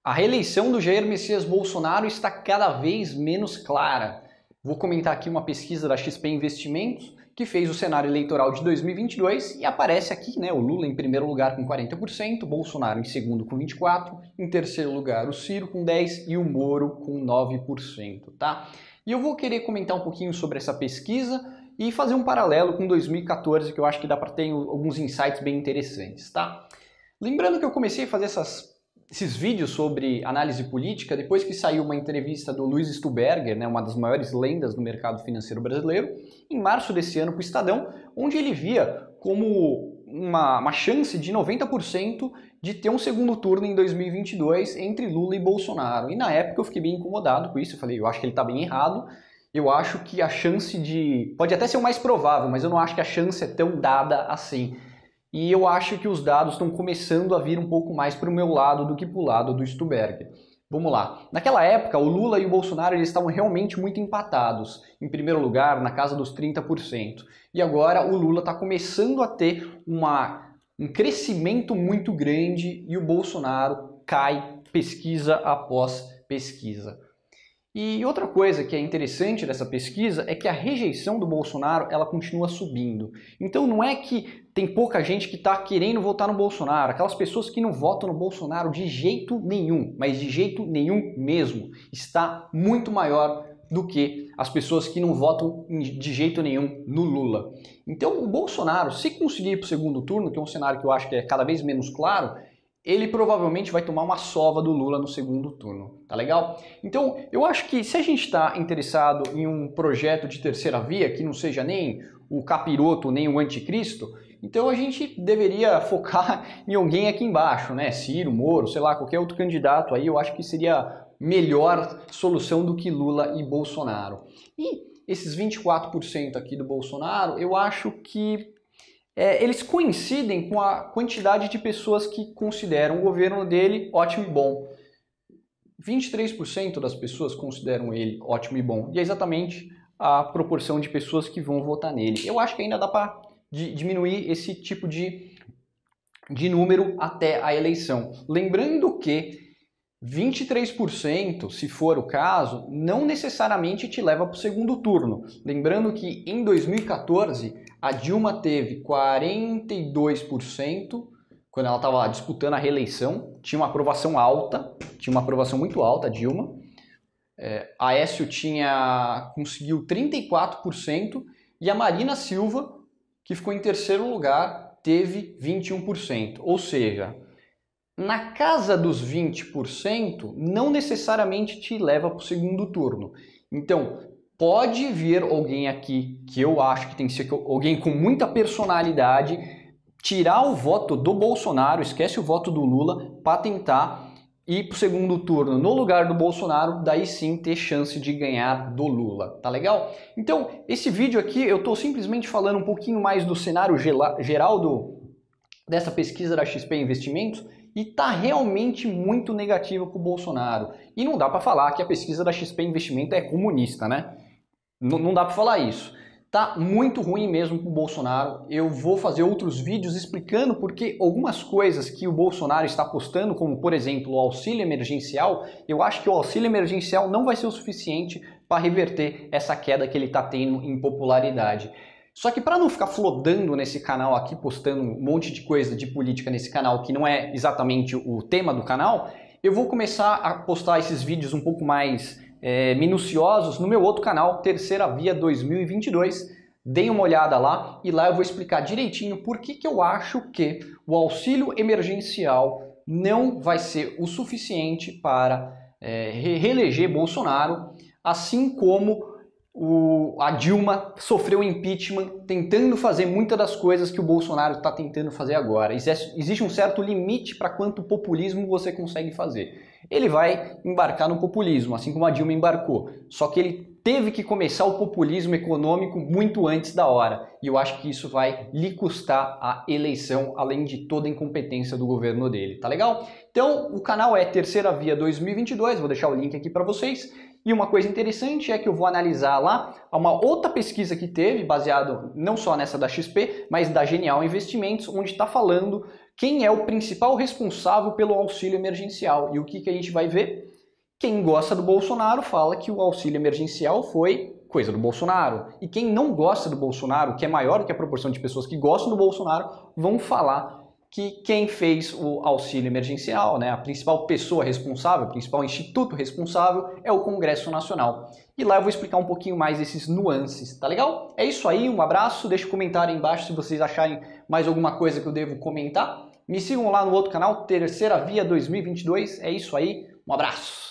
A reeleição do Jair Messias Bolsonaro está cada vez menos clara. Vou comentar aqui uma pesquisa da XP Investimentos que fez o cenário eleitoral de 2022 e aparece aqui, o Lula em primeiro lugar com 40%, Bolsonaro em segundo com 24%, em terceiro lugar o Ciro com 10% e o Moro com 9%, tá? E eu vou querer comentar um pouquinho sobre essa pesquisa e fazer um paralelo com 2014, que eu acho que dá para ter alguns insights bem interessantes, tá? Lembrando que eu comecei a fazer esses vídeos sobre análise política depois que saiu uma entrevista do Luiz Stuberger, uma das maiores lendas do mercado financeiro brasileiro, em março desse ano com o Estadão, onde ele via como uma chance de 90% de ter um segundo turno em 2022 entre Lula e Bolsonaro. E na época eu fiquei bem incomodado com isso, eu falei, eu acho que ele está bem errado, eu acho que a chance pode até ser o mais provável, mas eu não acho que a chance é tão dada assim. E eu acho que os dados estão começando a vir um pouco mais para o meu lado do que para o lado do Stuberger. Vamos lá. Naquela época, o Lula e o Bolsonaro eles estavam realmente muito empatados. Em primeiro lugar, na casa dos 30%. E agora o Lula está começando a ter um crescimento muito grande e o Bolsonaro cai pesquisa após pesquisa. E outra coisa que é interessante dessa pesquisa é que a rejeição do Bolsonaro ela continua subindo. Então não é que tem pouca gente que está querendo votar no Bolsonaro, aquelas pessoas que não votam no Bolsonaro de jeito nenhum, mas de jeito nenhum mesmo, está muito maior do que as pessoas que não votam de jeito nenhum no Lula. Então o Bolsonaro, se conseguir ir para o segundo turno, que é um cenário que eu acho que é cada vez menos claro, ele provavelmente vai tomar uma sova do Lula no segundo turno, tá legal? Então, eu acho que se a gente está interessado em um projeto de terceira via, que não seja nem o capiroto, nem o anticristo, então a gente deveria focar em alguém aqui embaixo, Ciro, Moro, sei lá, qualquer outro candidato aí, eu acho que seria melhor solução do que Lula e Bolsonaro. E esses 24% aqui do Bolsonaro, eu acho que eles coincidem com a quantidade de pessoas que consideram o governo dele ótimo e bom. 23% das pessoas consideram ele ótimo e bom. E é exatamente a proporção de pessoas que vão votar nele. Eu acho que ainda dá para diminuir esse tipo de número até a eleição. Lembrando que 23%, se for o caso, não necessariamente te leva para o segundo turno. Lembrando que em 2014 a Dilma teve 42% quando ela estava disputando a reeleição, tinha uma aprovação alta, tinha uma aprovação muito alta a Dilma. Aécio conseguiu 34% e a Marina Silva, que ficou em terceiro lugar, teve 21%. Ou seja, na casa dos 20%, não necessariamente te leva para o segundo turno. Então, pode vir alguém aqui, que eu acho que tem que ser alguém com muita personalidade, tirar o voto do Bolsonaro, esquece o voto do Lula, para tentar ir para o segundo turno no lugar do Bolsonaro, daí sim ter chance de ganhar do Lula, tá legal? Então, esse vídeo aqui eu estou simplesmente falando um pouquinho mais do cenário geral dessa pesquisa da XP Investimentos, e está realmente muito negativo para o Bolsonaro. E não dá para falar que a pesquisa da XP Investimento é comunista, Não dá para falar isso. Tá muito ruim mesmo para o Bolsonaro. Eu vou fazer outros vídeos explicando porque algumas coisas que o Bolsonaro está postando, como por exemplo o auxílio emergencial, eu acho que o auxílio emergencial não vai ser o suficiente para reverter essa queda que ele está tendo em popularidade. Só que para não ficar flodando nesse canal aqui, postando um monte de coisa de política nesse canal que não é exatamente o tema do canal, eu vou começar a postar esses vídeos um pouco mais minuciosos no meu outro canal, Terceira Via 2022. Deem uma olhada lá e lá eu vou explicar direitinho por que eu acho que o auxílio emergencial não vai ser o suficiente para reeleger Bolsonaro, assim como a Dilma sofreu impeachment tentando fazer muitas das coisas que o Bolsonaro está tentando fazer agora. Existe um certo limite para quanto populismo você consegue fazer. Ele vai embarcar no populismo, assim como a Dilma embarcou. Só que ele teve que começar o populismo econômico muito antes da hora. E eu acho que isso vai lhe custar a eleição, além de toda a incompetência do governo dele, tá legal? Então, o canal é Terceira Via 2022, vou deixar o link aqui para vocês. E uma coisa interessante é que eu vou analisar lá uma outra pesquisa que teve, baseado não só nessa da XP, mas da Genial Investimentos, onde está falando quem é o principal responsável pelo auxílio emergencial. E o que a gente vai ver? Quem gosta do Bolsonaro fala que o auxílio emergencial foi coisa do Bolsonaro. E quem não gosta do Bolsonaro, que é maior do que a proporção de pessoas que gostam do Bolsonaro, vão falar que quem fez o auxílio emergencial, né, a principal pessoa responsável, o principal instituto responsável é o Congresso Nacional. E lá eu vou explicar um pouquinho mais esses nuances, tá legal? É isso aí, um abraço, deixa um comentário aí embaixo se vocês acharem mais alguma coisa que eu devo comentar. Me sigam lá no outro canal, Terceira Via 2022, é isso aí, um abraço!